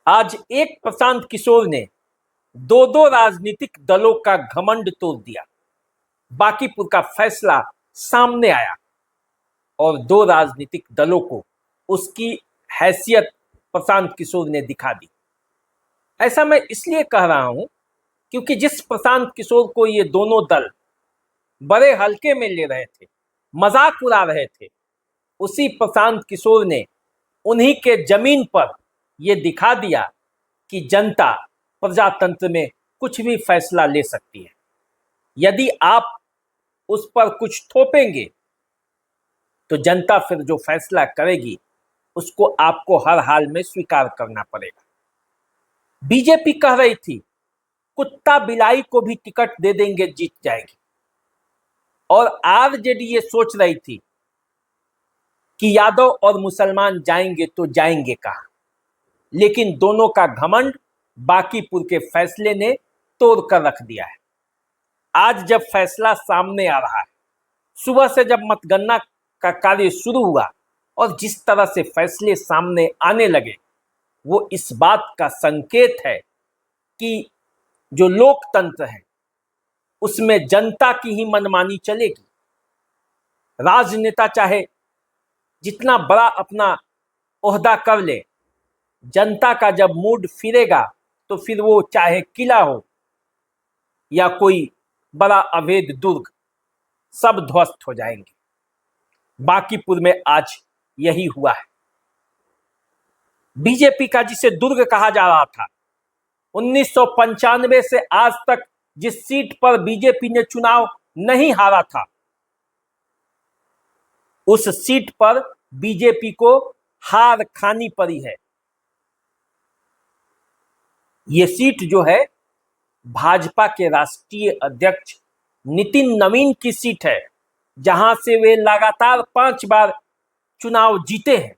आज एक प्रशांत किशोर ने दो दो राजनीतिक दलों का घमंड तोड़ दिया। बांकीपुर का फैसला सामने आया और दो राजनीतिक दलों को उसकी हैसियत प्रशांत किशोर ने दिखा दी। ऐसा मैं इसलिए कह रहा हूं क्योंकि जिस प्रशांत किशोर को ये दोनों दल बड़े हल्के में ले रहे थे, मजाक उड़ा रहे थे, उसी प्रशांत किशोर ने उन्हीं के जमीन पर यह दिखा दिया कि जनता प्रजातंत्र में कुछ भी फैसला ले सकती है। यदि आप उस पर कुछ थोपेंगे तो जनता फिर जो फैसला करेगी उसको आपको हर हाल में स्वीकार करना पड़ेगा। बीजेपी कह रही थी कुत्ता बिलाई को भी टिकट दे देंगे, जीत जाएगी, और आरजेडी ये सोच रही थी कि यादव और मुसलमान जाएंगे तो जाएंगे कहां। लेकिन दोनों का घमंड बांकीपुर के फैसले ने तोड़ कर रख दिया है। आज जब फैसला सामने आ रहा है, सुबह से जब मतगणना का कार्य शुरू हुआ और जिस तरह से फैसले सामने आने लगे, वो इस बात का संकेत है कि जो लोकतंत्र है उसमें जनता की ही मनमानी चलेगी। राजनेता चाहे जितना बड़ा अपना ओहदा कर ले, जनता का जब मूड फिरेगा तो फिर वो चाहे किला हो या कोई बड़ा अवैध दुर्ग, सब ध्वस्त हो जाएंगे। बांकीपुर में आज यही हुआ है। बीजेपी का जिसे दुर्ग कहा जा रहा था, 1995 से आज तक जिस सीट पर बीजेपी ने चुनाव नहीं हारा था, उस सीट पर बीजेपी को हार खानी पड़ी है। यह सीट जो है भाजपा के राष्ट्रीय अध्यक्ष नितिन नवीन की सीट है, जहां से वे लगातार 5 बार चुनाव जीते हैं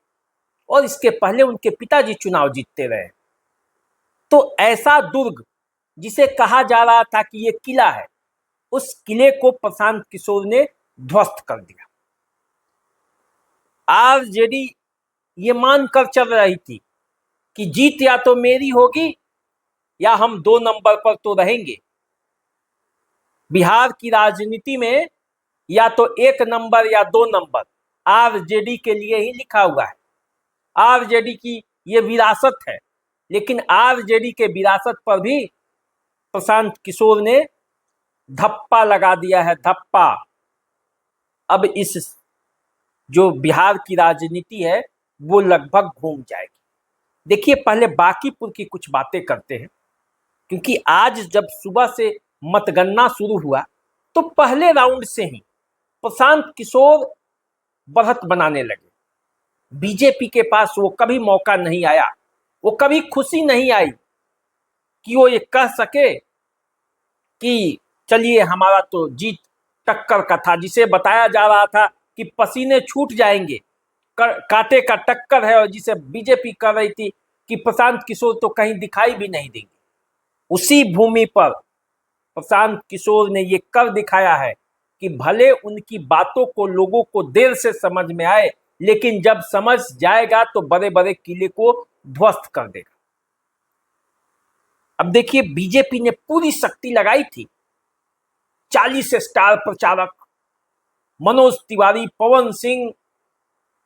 और इसके पहले उनके पिताजी चुनाव जीतते रहे। तो ऐसा दुर्ग जिसे कहा जा रहा था कि यह किला है, उस किले को प्रशांत किशोर ने ध्वस्त कर दिया। आरजेडी ये मानकर चल रही थी कि जीत या तो मेरी होगी या हम 2 नंबर पर तो रहेंगे। बिहार की राजनीति में या तो 1 नंबर या 2 नंबर आरजेडी के लिए ही लिखा हुआ है। आरजेडी की ये विरासत है, लेकिन आरजेडी के विरासत पर भी प्रशांत किशोर ने धप्पा लगा दिया है, धप्पा। अब इस जो बिहार की राजनीति है वो लगभग घूम जाएगी। देखिए, पहले बांकीपुर की कुछ बातें करते हैं, क्योंकि आज जब सुबह से मतगणना शुरू हुआ तो पहले राउंड से ही प्रशांत किशोर बढ़त बनाने लगे। बीजेपी के पास वो कभी मौका नहीं आया, वो कभी खुशी नहीं आई कि वो ये कह सके कि चलिए हमारा तो जीत टक्कर का था, जिसे बताया जा रहा था कि पसीने छूट जाएंगे, कांटे का टक्कर है, और जिसे बीजेपी कर रही थी कि प्रशांत किशोर तो कहीं दिखाई भी नहीं देंगे। उसी भूमि पर प्रशांत किशोर ने ये कर दिखाया है कि भले उनकी बातों को लोगों को देर से समझ में आए, लेकिन जब समझ जाएगा तो बड़े बड़े किले को ध्वस्त कर देगा। अब देखिए, बीजेपी ने पूरी शक्ति लगाई थी। 40 स्टार प्रचारक, मनोज तिवारी, पवन सिंह,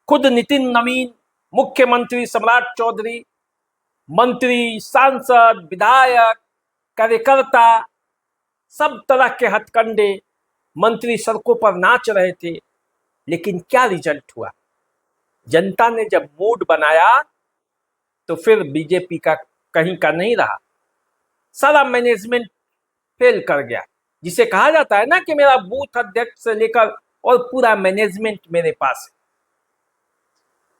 खुद नितिन नवीन, मुख्यमंत्री सम्राट चौधरी, मंत्री, सांसद, विधायक, कार्यकर्ता, सब तरह के हथकंडे, मंत्री सड़कों पर नाच रहे थे। लेकिन क्या रिजल्ट हुआ? जनता ने जब मूड बनाया तो फिर बीजेपी का कहीं का नहीं रहा। सारा मैनेजमेंट फेल कर गया, जिसे कहा जाता है ना कि मेरा बूथ अध्यक्ष से लेकर और पूरा मैनेजमेंट मेरे पास है।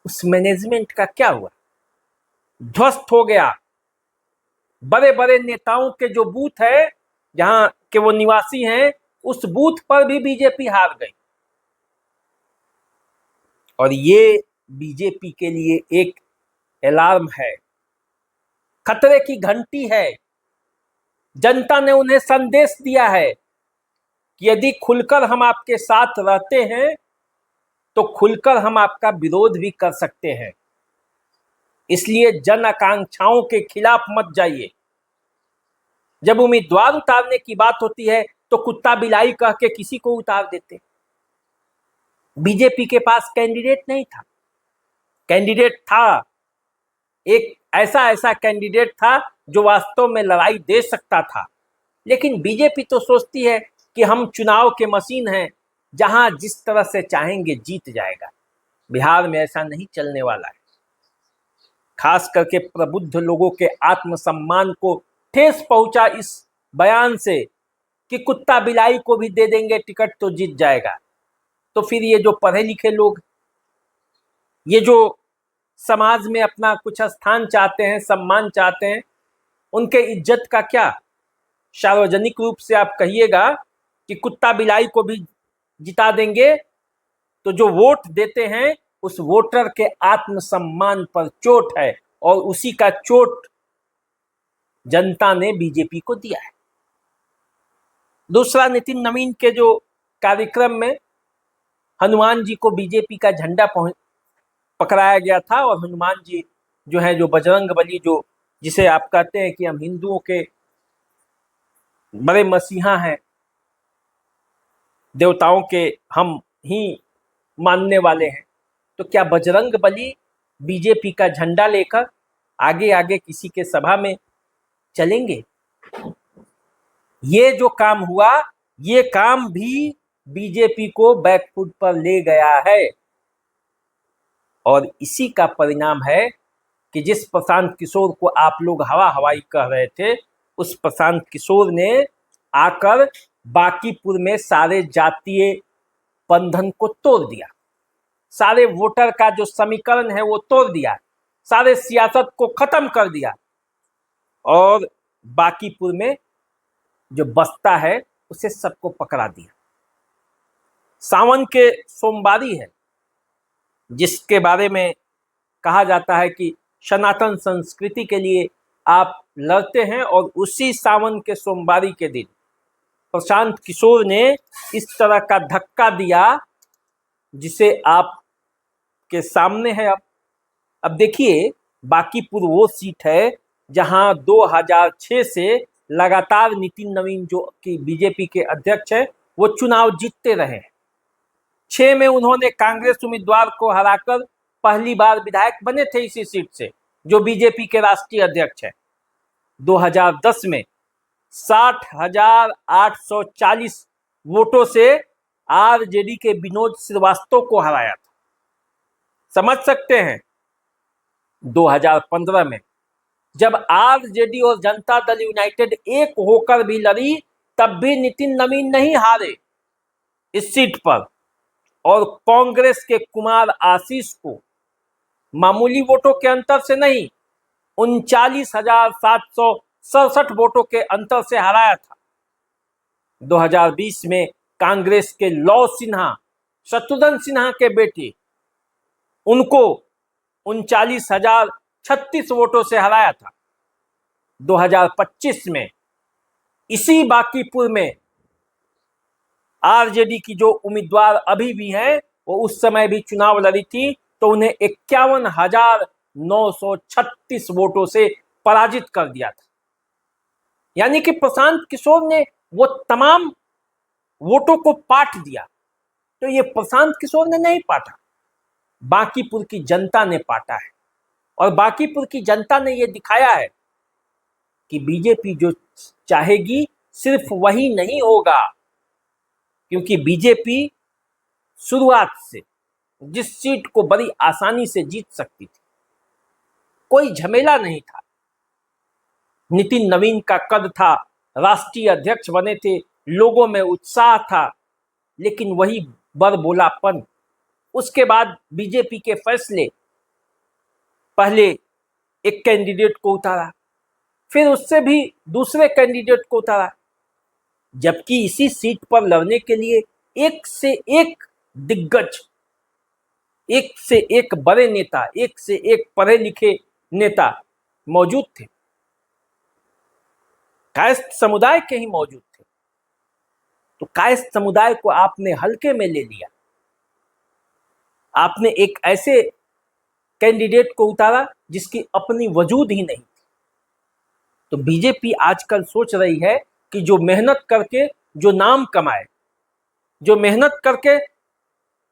उस मैनेजमेंट का क्या हुआ? ध्वस्त हो गया। बड़े बड़े नेताओं के जो बूथ है, जहां के वो निवासी हैं, उस बूथ पर भी बीजेपी हार गई। और ये बीजेपी के लिए एक अलार्म है, खतरे की घंटी है। जनता ने उन्हें संदेश दिया है कि यदि खुलकर हम आपके साथ रहते हैं तो खुलकर हम आपका विरोध भी कर सकते हैं। इसलिए जन आकांक्षाओं के खिलाफ मत जाइए। जब उम्मीदवार उतारने की बात होती है तो कुत्ता बिलाई कह के किसी को उतार देते। बीजेपी के पास कैंडिडेट नहीं था, कैंडिडेट था, एक ऐसा कैंडिडेट था जो वास्तव में लड़ाई दे सकता था। लेकिन बीजेपी तो सोचती है कि हम चुनाव के मशीन हैं, जहां जिस तरह से चाहेंगे जीत जाएगा। बिहार में ऐसा नहीं चलने वाला है। खास करके प्रबुद्ध लोगों के आत्मसम्मान को ठेस पहुंचा इस बयान से कि कुत्ता बिलाई को भी दे देंगे टिकट तो जीत जाएगा। तो फिर ये जो पढ़े लिखे लोग, ये जो समाज में अपना कुछ स्थान चाहते हैं, सम्मान चाहते हैं, उनके इज्जत का क्या? सार्वजनिक रूप से आप कहिएगा कि कुत्ता बिलाई को भी जिता देंगे, तो जो वोट देते हैं उस वोटर के आत्मसम्मान पर चोट है, और उसी का चोट जनता ने बीजेपी को दिया है। दूसरा, नितिन नवीन के जो कार्यक्रम में हनुमान जी को बीजेपी का झंडा पकड़ाया गया था, और हनुमान जी जो है, जो बजरंग बली, जो जिसे आप कहते हैं कि हम हिंदुओं के बड़े मसीहा हैं, देवताओं के हम ही मानने वाले हैं, तो क्या बजरंग बली बीजेपी का झंडा लेकर आगे आगे किसी के सभा में चलेंगे? ये जो काम हुआ, ये काम भी बीजेपी को बैकफुट पर ले गया है, और इसी का परिणाम है कि जिस प्रशांत किशोर को आप लोग हवा हवाई कह रहे थे, उस प्रशांत किशोर ने आकर बांकीपुर में सारे जातीय बंधन को तोड़ दिया, सारे वोटर का जो समीकरण है वो तोड़ दिया, सारे सियासत को खत्म कर दिया, और बांकीपुर में जो बसता है उसे सबको पकड़ा दिया। सावन के सोमवारी है, जिसके बारे में कहा जाता है कि सनातन संस्कृति के लिए आप लड़ते हैं, और उसी सावन के सोमवारी के दिन प्रशांत किशोर ने इस तरह का धक्का दिया, जिसे आप के सामने है। अब देखिए, बांकीपुर वो सीट है जहां 2006 से लगातार नितिन नवीन, जो कि बीजेपी के अध्यक्ष हैं, वो चुनाव जीतते रहे। 6 में उन्होंने कांग्रेस उम्मीदवार को हराकर पहली बार विधायक बने थे इसी सीट से, जो बीजेपी के राष्ट्रीय अध्यक्ष हैं। 2010 में 60,840 वोटों से आरजेडी के विनोद श्रीवास्तव को हराया था। समझ सकते हैं, 2015 में जब आरजेडी और जनता दल यूनाइटेड एक होकर भी लड़ी, तब भी नितिन नवीन नहीं हारे इस सीट पर, और कांग्रेस के कुमार आशीष को मामूली वोटों के अंतर से नहीं, 39,767 वोटों के अंतर से हराया था। 2020 में कांग्रेस के लौ सिन्हा, शत्रुघ्न सिन्हा के बेटे, उनको 39,036 वोटों से हराया था। 2025 में इसी बांकीपुर में आरजेडी की जो उम्मीदवार अभी भी हैं, वो उस समय भी चुनाव लड़ी थी, तो उन्हें 51,936 वोटों से पराजित कर दिया था। यानी कि प्रशांत किशोर ने वो तमाम वोटों को पाट दिया। तो ये प्रशांत किशोर ने नहीं पाटा, बांकीपुर की जनता ने पाटा है, और बांकीपुर की जनता ने ये दिखाया है कि बीजेपी जो चाहेगी सिर्फ वही नहीं होगा, क्योंकि बीजेपी शुरुआत से जिस सीट को बड़ी आसानी से जीत सकती थी, कोई झमेला नहीं था। नितिन नवीन का कद था, राष्ट्रीय अध्यक्ष बने थे, लोगों में उत्साह था, लेकिन वही बड़बोलापन, उसके बाद बीजेपी के फैसले, पहले एक कैंडिडेट को उतारा, फिर उससे भी दूसरे कैंडिडेट को उतारा, जबकि इसी सीट पर लड़ने के लिए एक से एक दिग्गज, एक से एक बड़े नेता, एक से एक पढ़े लिखे नेता मौजूद थे, कायस्थ समुदाय के ही मौजूद थे। तो कायस्थ समुदाय को आपने हल्के में ले लिया, आपने एक ऐसे कैंडिडेट को उतारा जिसकी अपनी वजूद ही नहीं थी। तो बीजेपी आजकल सोच रही है कि जो मेहनत करके जो नाम कमाए, जो मेहनत करके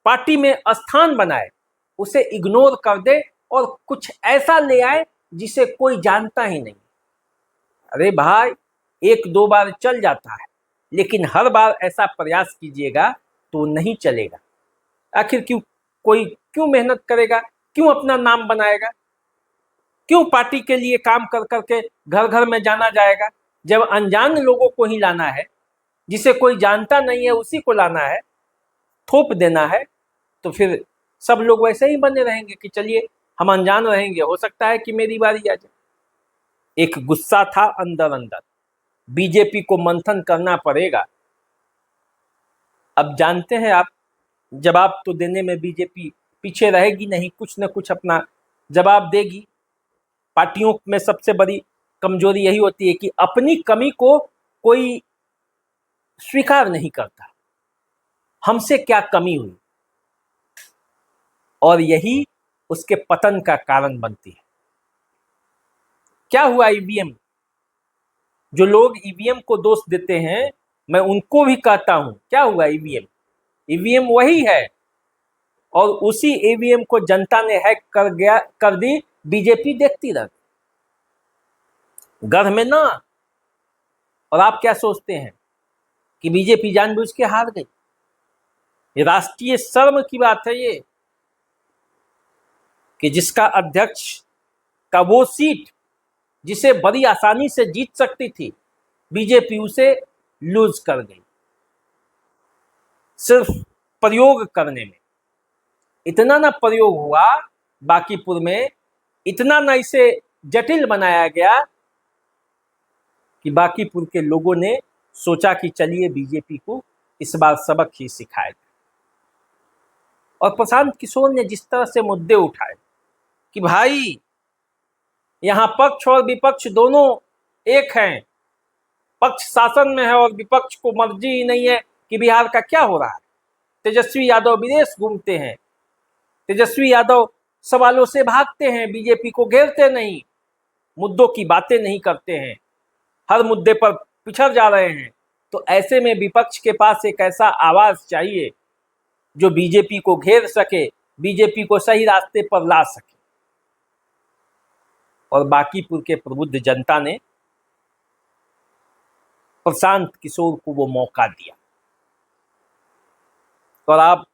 पार्टी में स्थान बनाए, उसे इग्नोर कर दे और कुछ ऐसा ले आए जिसे कोई जानता ही नहीं। अरे भाई, एक दो बार चल जाता है, लेकिन हर बार ऐसा प्रयास कीजिएगा तो नहीं चलेगा। आखिर क्यों मेहनत करेगा, क्यों अपना नाम बनाएगा, क्यों पार्टी के लिए काम कर करके घर घर में जाना जाएगा, जब अनजान लोगों को ही लाना है, जिसे कोई जानता नहीं है उसी को लाना है, थोप देना है, तो फिर सब लोग वैसे ही बने रहेंगे कि चलिए हम अनजान रहेंगे, हो सकता है कि मेरी बारी आ जाए। एक गुस्सा था अंदर अंदर, बीजेपी को मंथन करना पड़ेगा। अब जानते हैं आप, जवाब तो देने में बीजेपी पीछे रहेगी नहीं, कुछ न कुछ अपना जवाब देगी। पार्टियों में सबसे बड़ी कमजोरी यही होती है कि अपनी कमी को कोई स्वीकार नहीं करता, हमसे क्या कमी हुई, और यही उसके पतन का कारण बनती है। क्या हुआ ईवीएम? जो लोग ईवीएम को दोष देते हैं, मैं उनको भी कहता हूं, क्या हुआ ईवीएम? ईवीएम वही है, और उसी ईवीएम को जनता ने हैक कर दी, बीजेपी देखती रह गढ़ में ना। और आप क्या सोचते हैं कि बीजेपी जानबूझ के हार गई? ये राष्ट्रीय शर्म की बात है ये, कि जिसका अध्यक्ष का वो सीट जिसे बड़ी आसानी से जीत सकती थी, बीजेपी उसे लूज कर गई, सिर्फ प्रयोग करने में। इतना ना प्रयोग हुआ बांकीपुर में, इतना ना इसे जटिल बनाया गया कि बांकीपुर के लोगों ने सोचा कि चलिए बीजेपी को इस बार सबक ही सिखाया जाए। और प्रशांत किशोर ने जिस तरह से मुद्दे उठाए कि भाई यहां पक्ष और विपक्ष दोनों एक हैं, पक्ष शासन में है और विपक्ष को मर्जी ही नहीं है कि बिहार का क्या हो रहा है। तेजस्वी यादव विदेश घूमते हैं, तेजस्वी यादव सवालों से भागते हैं, बीजेपी को घेरते नहीं, मुद्दों की बातें नहीं करते हैं, हर मुद्दे पर पिछड़ जा रहे हैं। तो ऐसे में विपक्ष के पास एक ऐसा आवाज चाहिए जो बीजेपी को घेर सके, बीजेपी को सही रास्ते पर ला सके। और बांकीपुर के प्रबुद्ध जनता ने प्रशांत किशोर को वो मौका दिया। और आप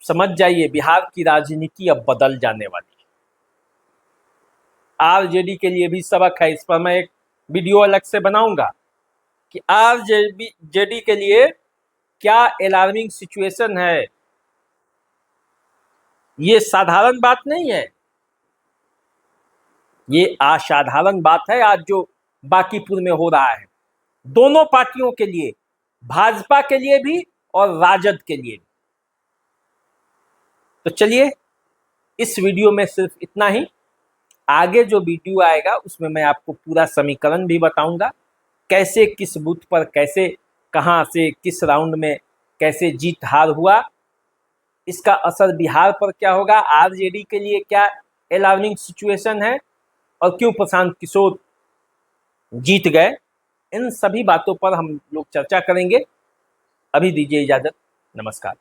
समझ जाइए, बिहार की राजनीति अब बदल जाने वाली है। आरजेडी के लिए भी सबक है, इस पर मैं एक वीडियो अलग से बनाऊंगा कि आरजेडी के लिए क्या अलार्मिंग सिचुएशन है। ये साधारण बात नहीं है, ये असाधारण बात है आज जो बांकीपुर में हो रहा है, दोनों पार्टियों के लिए, भाजपा के लिए भी और राजद के लिए भी। तो चलिए, इस वीडियो में सिर्फ इतना ही। आगे जो वीडियो आएगा उसमें मैं आपको पूरा समीकरण भी बताऊंगा, कैसे किस बूथ पर कैसे कहां से किस राउंड में कैसे जीत हार हुआ, इसका असर बिहार पर क्या होगा, आरजेडी के लिए क्या अलार्मिंग सिचुएशन है और क्यों प्रशांत किशोर जीत गए। इन सभी बातों पर हम लोग चर्चा करेंगे। अभी दीजिए इजाजत, नमस्कार।